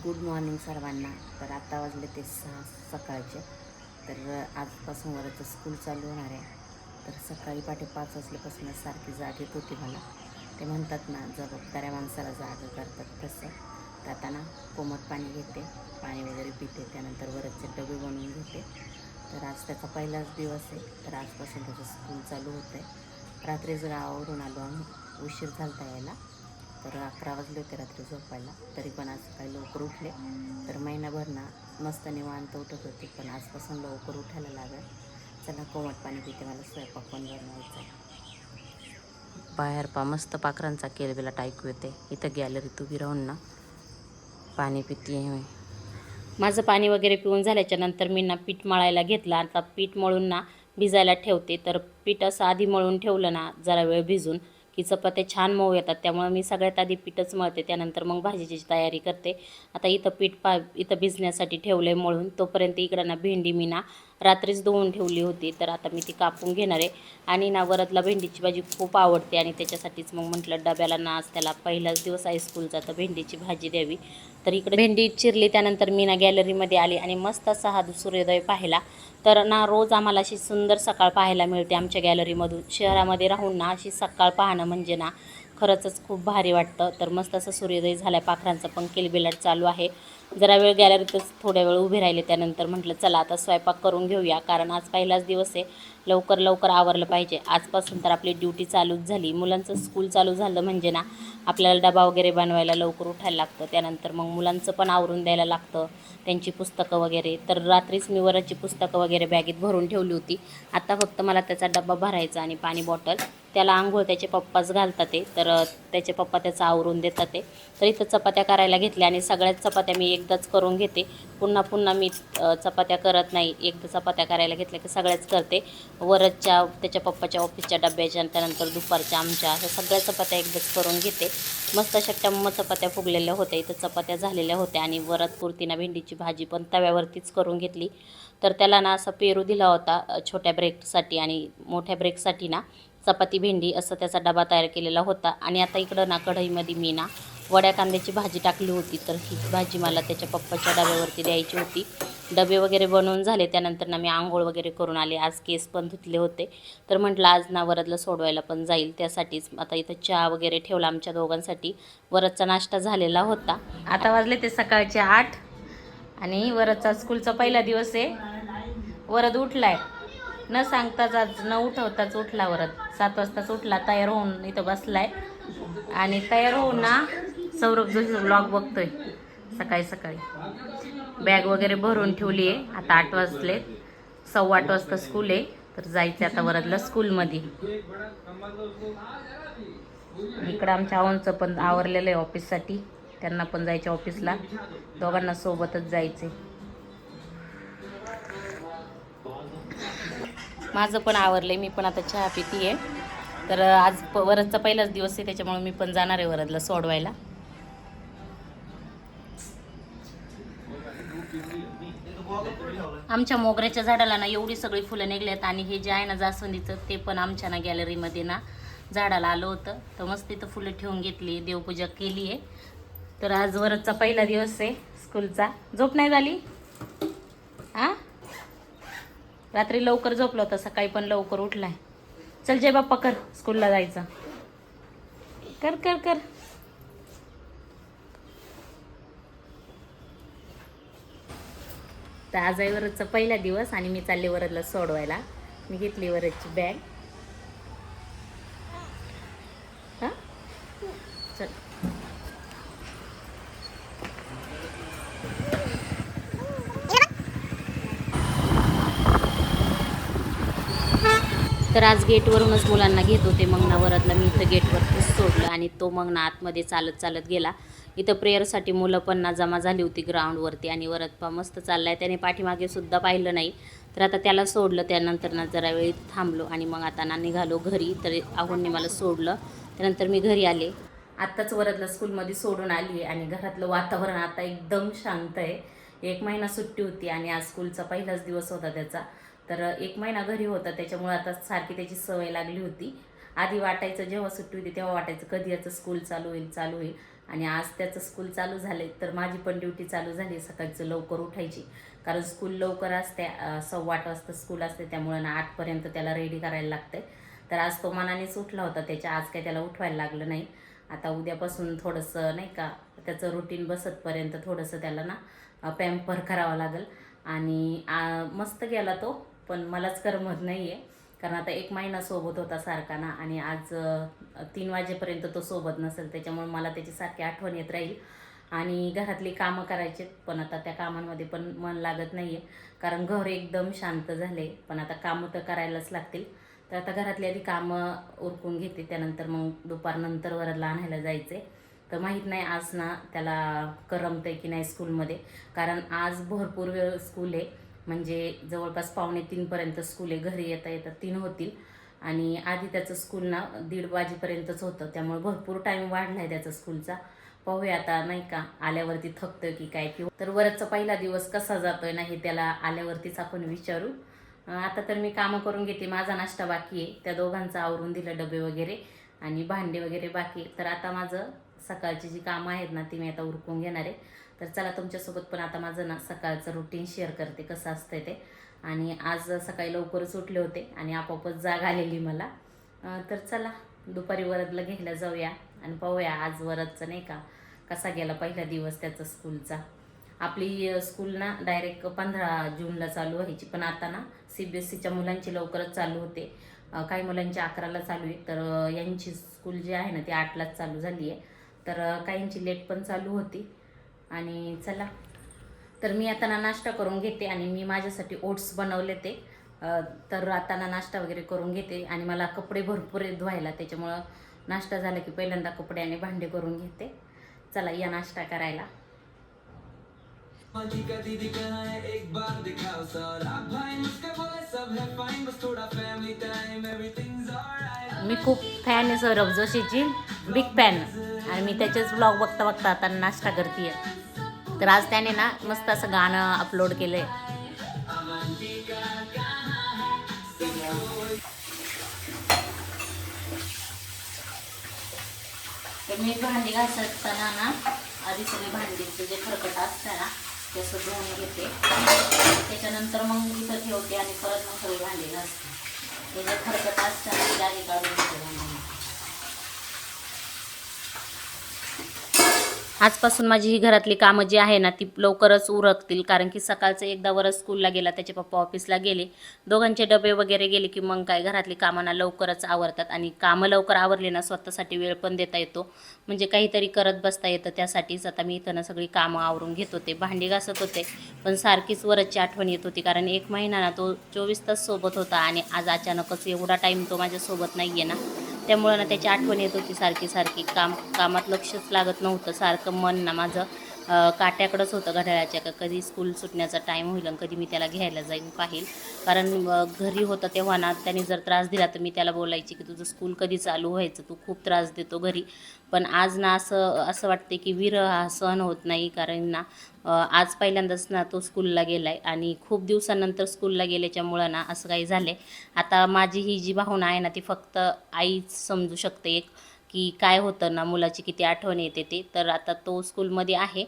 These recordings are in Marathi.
गुड मॉर्निंग सर्वांना. तर आता वाजले ते 6 सकाळचे. तर आजपासून वरचं स्कूल चालू होणार आहे. तर सकाळी पाठे 5 वाजल्यापासूनच सारखी जाग येत होती मला. ते म्हणतात ना, जबाबदाऱ्या माणसाला जागं करतात तसं. तर आता ना कोमट पाणी घेते, पाणी वगैरे पिते, त्यानंतर वरचे डबे बनवून घेते. तर आज त्याचा पहिलाच दिवस आहे. तर आजपासून त्याचं स्कूल चालू होतं आहे. रात्रीच गावावरून आलो आम्ही, उशीर झाला यायला. तर 11 वाजले होते रात्री झोपायला. तरी पण आज सकाळी लवकर उठले. तर महिनाभर ना मस्त निवांत उठत होते, पण आजपासून लवकर उठायला लागेल. चला कोमट पाणी पिते, मला स्वयंपाक पण बनवायचा आहे. बाहेर मस्त पाखरांचा केलबेलाट ऐकू येते. इथं गॅलरीत उभी राहून ना पाणी पिते. माझं पाणी वगैरे पिऊन झाल्याच्या नंतर मी ना पीठ मळायला घेतलं. आता पीठ मळून ना भिजायला ठेवते. तर पीठ असं आधी मळून ठेवलं ना जरा वेळ भिजून की चपात्या छान मऊ येतात. त्यामुळे मी सगळ्यात आधी पीठच मळते, त्यानंतर मग भाजीची तयारी करते. आता इथं इथं भिजण्यासाठी ठेवलं आहे मळून. तोपर्यंत इकडं ना भेंडी मी ना रात्रीच धुवून ठेवली होती. तर आता मी ती कापून घेणार आहे. आणि ना वरदला भेंडीची भाजी खूप आवडते आणि त्याच्यासाठीच मग म्हटलं डब्याला ना आज त्याला पहिलाच दिवस आहे स्कूलचा, तर भेंडीची भाजी द्यावी. तर इकडे भेंडी चिरली. त्यानंतर मी ना गॅलरीमध्ये आली आणि मस्त असा हा सूर्योदय पाहिला. तर ना रोज आम्हाला अशी सुंदर सकाळ पाहायला मिळते आमच्या गॅलरीमधून. शहरामध्ये राहून ना अशी सकाळ पाहणं म्हणजे ना खरंच खूप भारी वाटतं. तर मस्त असं सूर्योदय झाला आहे. पाखरांचा पण किलबिलाट चालू आहे. जरा वेळ गॅलरीतच थोड्या वेळ उभे राहिले. त्यानंतर म्हटलं चला आता स्वयंपाक करून घेऊया, कारण आज पहिलाच दिवस आहे. लवकर लवकर आवरलं पाहिजे. आजपासून तर आपली ड्युटी चालूच झाली. मुलांचं स्कूल चालू झालं म्हणजे ना आपल्याला डबा वगैरे बनवायला लवकर उठायला लागतं. त्यानंतर मग मुलांचं पण आवरून द्यायला लागतं, त्यांची पुस्तकं वगैरे. तर रात्रीच मी वरची पुस्तकं वगैरे बॅगेत भरून ठेवली होती. आता फक्त मला त्याचा डबा भरायचा आणि पाणी बॉटल. त्याला आंघोळ त्याचे पप्पाच घालतात ते. तर त्याचे पप्पा त्याचं आवरून देतात ते. तर इथं चपात्या करायला घेतल्या आणि सगळ्याच चपात्या मी एकदाच करून घेते. पुन्हा पुन्हा मी चपात्या करत नाही. एकदा चपात्या करायला घेतल्या की सगळ्याच करते. वरच्या त्याच्या पप्पाच्या ऑफिसच्या डब्याच्या, त्यानंतर दुपारच्या आमच्या, अशा सगळ्या चपात्या एकदाच करून घेते. मस्त अशा टम्म चपात्या फुगलेल्या होत्या. इथं चपात्या झालेल्या होत्या आणि पुरतीना भेंडीची भाजी पण तव्यावरतीच करून घेतली. तर त्याला ना असा पेरू दिला होता छोट्या ब्रेकसाठी, आणि मोठ्या ब्रेकसाठी ना चपाती भेंडी असं त्याचा डबा तयार केलेला होता. आणि आता इकडं ना कढईमध्ये मी ना वड्या कांद्याची भाजी टाकली होती. तर ही भाजी मला त्याच्या पप्पाच्या डब्यावरती द्यायची होती. डबे वगैरे बनवून झाले. त्यानंतर ना मी आंघोळ वगैरे करून आले. आज केस पण धुतले होते. तर म्हटलं आज ना वरदला सोडवायला पण जाईल, त्यासाठीच आता इथं चहा वगैरे ठेवला आमच्या दोघांसाठी. वरदचा नाश्ता झालेला होता. आता वाजले ते सकाळचे 8 आणि वरदचा स्कूलचा पहिला दिवस आहे. वरद उठलाय न सांगताच, आज न उठवताच उठला वरद. 7 वाजताच उठला, तयार होऊन इथं बसलाय. आणि तयार होऊन ना सौरभ जोशी व्लॉग बघतोय. सकाळी सकाळी बॅग वगैरे भरून ठेवली आहे. आता 8 वाजले, 8:15 वाजता स्कूल आहे. तर जायचं आता वरदला स्कूलमध्ये. इकडं आमच्या आवनचं पण आवरलेलं आहे ऑफिससाठी. त्यांना पण जायचं ऑफिसला, दोघांना सोबतच जायचे. माझं पण आवरलं आहे. मी पण आता चहा पिती आहे. तर आज वरदचा पहिलाच दिवस आहे, त्याच्यामुळे मी पण जाणार आहे वरदला सोडवायला. आमच्या मोगऱ्याच्या झाडाला ना एवढी सगळी फुलं निघल्यात. आणि हे जे आहे ना जास्वंदीचं, ते पण आमच्या ना गॅलरीमध्ये ना झाडाला आलं होतं. तर मस्त इथं फुलं ठेवून घेतली, देवपूजा केली आहे. तर आज वरदचा पहिला दिवस आहे स्कूलचा. झोप नाही झाली हां? रात्री लवकर झोपलं होतं, सकाळी पण लवकर उठलाय. चल जय बाप्पा कर, स्कूलला जायचं. कर कर कर. तर आज आहे वरदचा पहिला दिवस आणि मी चालले वरदला सोडवायला. मी घेतली वरदची बॅग. हां चल. तर आज गेटवरूनच मुलांना घेत होते. मग ना वरदला मी इथं गेटवरतीच सोडलं आणि तो मग ना आतमध्ये चालत चालत गेला. इथं प्रेयरसाठी मुलं पण ना जमा झाली होती ग्राउंडवरती. आणि वरद मस्त चाललाय, त्याने पाठीमागे सुद्धा पाहिलं नाही. तर आता त्याला सोडलं. त्यानंतर ना जरा वेळ थांबलो आणि मग आता ना निघालो घरी. तर आहोंनी मला सोडलं, त्यानंतर मी घरी आले. आत्ताच वरदला स्कूलमध्ये सोडून आली आणि घरातलं वातावरण आता एकदम शांत आहे. 1 महिना सुट्टी होती आणि आज स्कूलचा पहिलाच दिवस होता त्याचा. तर 1 महिना घरी होता, त्याच्यामुळे आता सारखी त्याची सवय लागली होती. आधी वाटायचं जेव्हा सुट्टी होती तेव्हा वाटायचं कधी याचं स्कूल चालू होईल. आणि आज त्याचं स्कूल चालू झाले तर माझी पण ड्युटी चालू झाली सकाळचं लवकर उठायची, कारण स्कूल लवकर असते. 8:15 वाजता स्कूल असते, त्यामुळं ना 8पर्यंत त्याला रेडी करायला लागते. तर आज तो मनानेच उठला होता, आज काही त्याला उठवायला लागलं नाही. आता उद्यापासून थोडंसं नाही का त्याचं रुटीन बसतपर्यंत थोडंसं त्याला ना पॅम्पर करावं लागेल. आणि मस्त गेला तो, पण मलाच करमत नाही आहे, कारण आता 1 महिना सोबत होता सारखा ना, आणि आज 3 वाजेपर्यंत तो सोबत नसेल, त्याच्यामुळे मला त्याची सारखी आठवण येत राहील. आणि घरातली कामं करायचे, पण आता त्या कामांमध्ये पण मन लागत नाही आहे, कारण घर एकदम शांत झाले. पण आता कामं तर करायलाच लागतील. तर आता घरातली आधी कामं उरकून घेते, त्यानंतर मग दुपारनंतर वरदला आणायला जायचे. तर माहीत नाही आज ना त्याला करमतं आहे की नाही स्कूलमध्ये, कारण आज भरपूर वेळ स्कूल आहे. म्हणजे जवळपास 2:45पर्यंत स्कूल आहे. घरी येता 3 होतील. आणि आधी त्याचं स्कूल ना 1:30 वाजेपर्यंतच होतं, त्यामुळे भरपूर टाईम वाढला आहे त्याचा स्कूलचा. पाहूया आता नाही का आल्यावरती थकतं की काय, किंवा तर वरदचा पहिला दिवस कसा जातोय ना हे त्याला आल्यावरतीच आपण विचारू. आता तर मी कामं करून घेते. माझा नाश्ता बाकी आहे, त्या दोघांचं आवरून दिलं, डबे वगैरे आणि भांडे वगैरे बाकी. तर आता माझं सकाळची जी कामं आहेत ना ती मी आता उरकून घेणार आहे. तर चला तुमच्यासोबत पण आता माझं ना सकाळचं रुटीन शेअर करते कसं असतंय ते. आणि आज सकाळी लवकरच उठले होते आणि आपोआपच जाग आलेली मला. तर चला दुपारी वरदला घ्यायला जाऊया आणि पाहूया आज वरदचं नाही का कसा गेला पहिला दिवस त्याचा स्कूलचा. आपली स्कूल ना डायरेक्ट 15 जूनला चालू व्हायची, पण आता ना CBSEच्या मुलांची लवकरच चालू होते. काही मुलांची 11ला चालू आहे, तर यांची स्कूल जी आहे ना ती 8लाच चालू झाली आहे. तर काहींची लेट पण चालू होती. आणि चला तर मी आता ना नाश्ता करून घेते, आणि मी माझ्यासाठी ओट्स बनवले ते. तर आता ना नाश्ता वगैरे करून घेते, आणि मला कपडे भरपूर आहेत धुवायला, त्याच्यामुळं नाश्ता झाला की पहिल्यांदा कपडे आणि भांडे करून घेते. चला या नाश्ता करायला. मी खूप फॅन आहे सौरभ जोशीची, बिग फॅन. आणि मी त्याचेच ब्लॉग बघता बघता आता नाश्ता करते. तर आज त्याने ना मस्त असं गाणं अपलोड केलंय. तर मी भांडी घासताना ना आधी सगळे भांडीचे जे खरकट असतं ना ते असं धुवून घेते, त्याच्यानंतर मग इथं ठेवते आणि परत मग सगळी भांडी घासते. ते जे खरकट असतं ना ते आधी काढून घेते भांडी. आजपासून माझी ही घरातली कामं जी आहे ना ती लवकरच उरकतील, कारण की सकाळचं एकदा वरद स्कूलला गेला, त्याचे पप्पा ऑफिसला गेले, दोघांचे डबे वगैरे गेले की मग काय घरातली कामांना लवकरच आवरतात. आणि कामं लवकर आवरले ना स्वतःसाठी वेळ पण देता येतो, म्हणजे काहीतरी करत बसता येतं. त्यासाठीच आता मी इथं ना सगळी कामं आवरून घेत होते, भांडी घासत होते. पण सारखीच वरदची आठवण येत होती, कारण 1 महिना ना तो 24 तास सोबत होता, आणि आज अचानकच एवढा टाईम तो माझ्यासोबत नाही आहे ना, त्यामुळं ना त्याची आठवण येत होती सारखी. कामात लक्षच लागत नव्हतं, सारखं मन ना माझं काट्याकडंच होतं घड्याळाच्या, का कधी स्कूल सुटण्याचा टाईम होईल आणि कधी मी त्याला घ्यायला जाईन पाहिल. कारण घरी होतं तेव्हा ना त्याने जर त्रास दिला तर मी त्याला बोलायची की तुझं स्कूल कधी चालू व्हायचं, तू खूप त्रास देतो घरी. पण आज ना असं वाटते की विरह हा सहन होत नाही, कारण ना आज पहिल्यांदाच ना तो स्कूलला गेला आहे, आणि खूप दिवसानंतर स्कूलला गेल्याच्यामुळं ना असं काही झालं आहे. आता माझी ही जी भावना आहे ना ती फक्त आईच समजू शकते एक, की काय होतं ना मुलाची किती आठवण येते ते. तर आता तो स्कूलमध्ये आहे,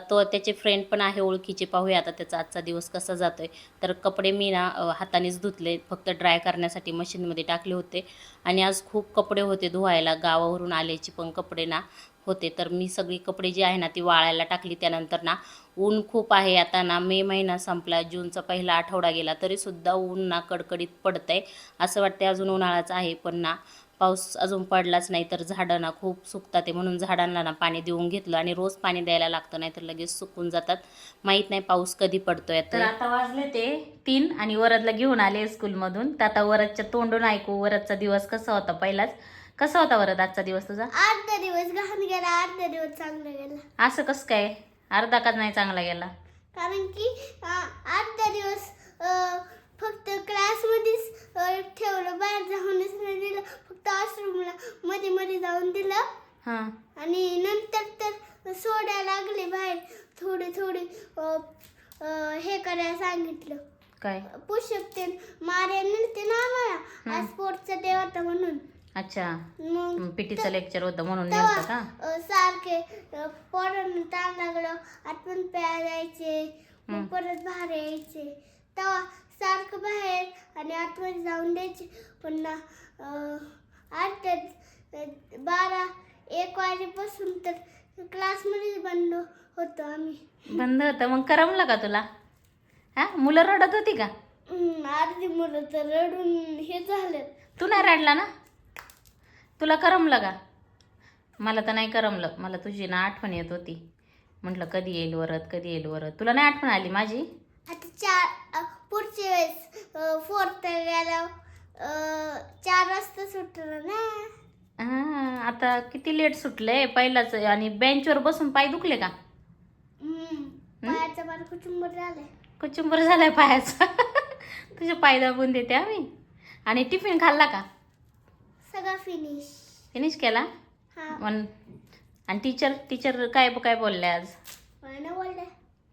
तो त्याचे फ्रेंड पण आहे ओळखीचे. पाहूया आता त्याचा आजचा दिवस कसा जातो आहे. तर कपडे मी ना हातानेच धुतले, फक्त ड्राय करण्यासाठी मशीनमध्ये टाकले होते. आणि आज खूप कपडे होते धुवायला, गावावरून आल्याची पण कपडे ना होते. तर मी सगळी कपडे जी आहे ना ती वाळायला टाकली. त्यानंतर ना ऊन खूप आहे, आता ना मे महिना संपला, जूनचा पहिला आठवडा गेला, तरीसुद्धा ऊन ना कडकडीत पडतं आहे. असं वाटतं अजून उन्हाळाच आहे, पण ना पाऊस अजून पडलाच नाही. तर झाडं ना खूप सुकतात आहे, म्हणून झाडांना ना पाणी देऊन घेतलं, आणि रोज पाणी द्यायला लागतं, नाही तर लगेच सुकून जातात. माहीत नाही पाऊस कधी पडतोय. तर आता वाजले ते 3 आणि वरदला घेऊन आले स्कूलमधून. तर आता वरदच्या तोंडून ऐकू वरदचा दिवस कसा होता पहिलाच. कसा होता वरद आजचा दिवस तुझा? अर्धा दिवस घाण गेला, अर्धा दिवस चांगला गेला. असं कसं काय? अर्धा का नाही चांगला गेला? कारण की अर्धा दिवस फक्त क्लासमध्येच ठेवलं, बाहेर जाऊनच नाही दिलं, फक्त वॉशरूमला मध्ये मध्ये जाऊन दिलं. हां. आणि नंतर तर सोडायला लागले बाहेर, थोडी हे करायला सांगितलं. काय? पुशअप ते मारायला नसते ना आम्हाला, आज स्पोर्ट्सचा डे होता म्हणून. अच्छा, मग पीटीचं लेक्चर होतं म्हणून नेलतं का? सारखे पोरांना ताण लागलं आठवण प्यायला जायचे मग परत बाहेर यायचे तेव्हा सारखं बाहेर आणि आतमध्ये जाऊन द्यायचे पण 8 ते 12-1 वाजेपासून तर क्लासमध्येच बंद होतो आम्ही. बंद होतं मग करमलं का तुला? हा, मुलं रडत होती का? अर्धी मुलं तर रडून हे झालं. तू नाही रडला ना? तुला करमलं का? मला तर नाही करमलं. मला तुझी ना आठवण येत होती. म्हटलं कधी येईल वरद, कधी येईल वरद. तुला नाही आठवण आली माझी? आता पुढच्या वेळेस 4th गेला 4 वाजता सुटलं ना. हा, आता किती लेट सुटले पहिलाच. आणि बेंचवर बसून पाय दुखले का? पायाचा मला कुचुंबर झालाय. कुचुंबर झालाय पायाचा. तुझे पाय दाबून देते आम्ही. आणि टिफिन खाल्ला का? सगळं फिनिश केला? हा. आणि टीचर काय काय बोलल्या आज? नाही बोलले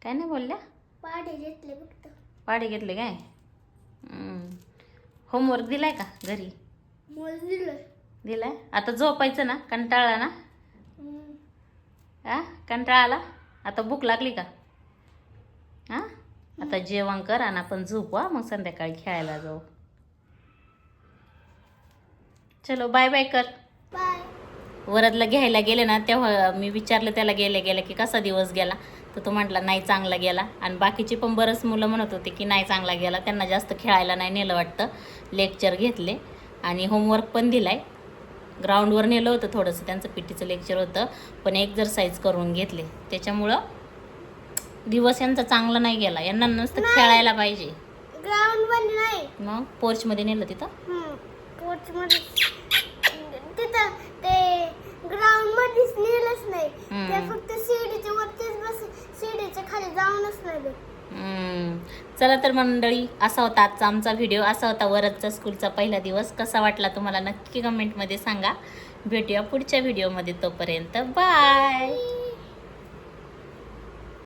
काय नाही बोलल्या? पाढे घेतले फक्त. पाढे घेतले काय? होमवर्क दिलाय का घरी? दिलाय. आता झोपायचं ना? कंटाळा ना? कंटाळा आला? आता भूक लागली का? आता जेवण कर आणि आपण झोपू. मग संध्याकाळी खेळायला जाऊ. चलो बाय बाय कर. बाय. वरदला घ्यायला गेले ना तेव्हा मी विचारलं त्याला गेल्या की कसा दिवस गेला, तर तो म्हटला नाही चांगला गेला. आणि बाकीचे पण बरंच मुलं म्हणत होते की नाही चांगला गेला, त्यांना जास्त खेळायला नाही नेलं वाटतं. लेक्चर घेतले आणि होमवर्क पण दिलाय. ग्राउंडवर नेलं होतं थोडंसं, त्यांचं पीटीचं लेक्चर होतं, पण एक्झरसाईज करून घेतले. त्याच्यामुळं दिवस यांचा चांगला नाही गेला. यांना नुसतं खेळायला पाहिजे. ग्राउंड मध्ये नाही, मग पोर्चमध्ये नेलं तिथं. पोर्च मध्ये तिथं ते ग्राउंड मध्येच नेलंच नाही. ते फक्त सीडीच्या वरतीच बस, सीडीच्या खाली जाऊनच नाही. चला तर मंडळी, असा होता आजचा आमचा व्हिडिओ. असा होता वरदचा स्कूलचा पहिला दिवस. कसा वाटला तुम्हाला नक्की कमेंटमध्ये सांगा. भेटूया पुढच्या व्हिडिओमध्ये. तोपर्यंत बाय.